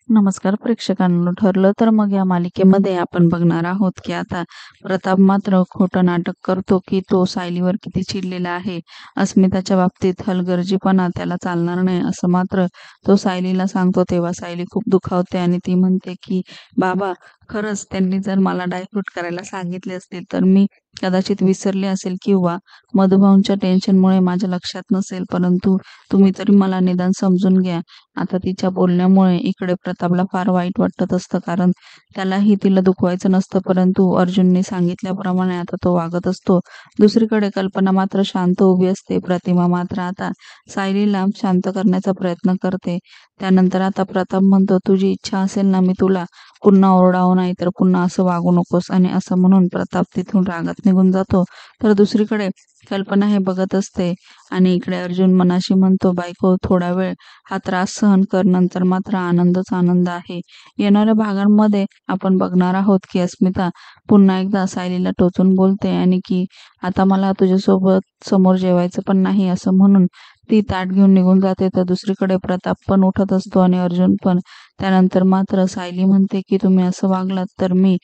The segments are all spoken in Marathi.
नमस्कार प्रेक्षकांनो. ठरलं तर मग या मालिकेमध्ये आपण बघणार आहोत की आता प्रताप मात्र खोटं नाटक करतो की तो सायलीवर किती चिडलेला आहे. अस्मिताच्या बाबतीत हलगर्जीपणा त्याला चालणार नाही असं मात्र तो सायलीला सांगतो. तेव्हा सायली खूप दुखावते आणि ती म्हणते की बाबा, खरंच त्यांनी जर मला डायव्हर्ट करायला सांगितले असतील तर मी कदाचित विसरले असेल किंवा मधुभाऊंच्या टेन्शनमुळे माझ्या लक्षात नसेल, परंतु तुम्ही तरी मला निदान समजून घ्या. आता तिच्या बोलण्यामुळे इकडे प्रतापला फार वाईट वाटत असतं, कारण त्यालाही तिला दुखवायचं नसतं, परंतु अर्जुनने सांगितल्याप्रमाणे आता तो वागत असतो. दुसरीकडे कल्पना मात्र शांत उभी असते. प्रतिमा मात्र आता सायलीला शांत करण्याचा प्रयत्न करते. त्यानंतर आता प्रताप म्हणतो, तुझी इच्छा असेल ना, मी तुला पुन्हा ओरडावं, नाही तर पुन्हा असं वागू नकोस. आणि असं म्हणून प्रताप तिथून रागात निघून जातो. तर दुसरीकडे कल्पना हे बघत असते आणि इकडे अर्जुन मनाशी म्हणतो, बायको थोडा वेळ हा त्रास सहन कर, नंतर मात्र आनंदच आनंद आहे. येणाऱ्या भागांमध्ये आपण बघणार आहोत की अस्मिता पुन्हा एकदा सायलीला टोचून बोलते आणि की आता मला तुझ्यासोबत समोर जेवायचं पण नाही असं म्हणून ती ताट घेऊन निघून जाते. तर दुसरीकडे प्रताप पण उठत असतो आणि अर्जुन पण. त्यानंतर मात्र सायली म्हणते की तुम्ही असं वागलात तर मी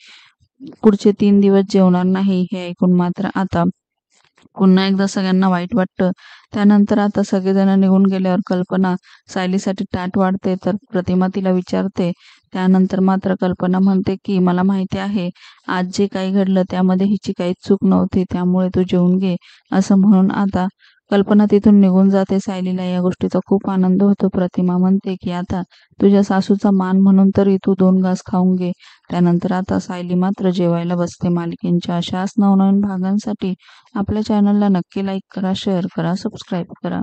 पुढचे 3 दिवस जेवणार नाही. हे ऐकून मात्र आता पुन्हा एकदा सगळ्यांना वाईट वाटतं. त्यानंतर आता सगळेजण निघून गेल्यावर कल्पना सायलीसाठी ताट वाढते. तर प्रतिमा तिला विचारते. त्यानंतर मात्र कल्पना म्हणते की मला माहिती आहे आज जे काही घडलं त्यामध्ये हिची काहीच चूक नव्हती, त्यामुळे तू जेवून घे असं म्हणून आता कल्पना तिथून निघून जाते. सायलीला या गोष्टीचा खूप आनंद होतो. प्रतिमा म्हणते की आता तुझ्या सासूचा मान म्हणून तरी तू 2 घास खाऊन घे. त्यानंतर आता सायली मात्र जेवायला बसते. मालिकेच्या अशाच नवनवीन भागांसाठी आपल्या चॅनलला नक्की लाईक करा, शेअर करा, सबस्क्राईब करा.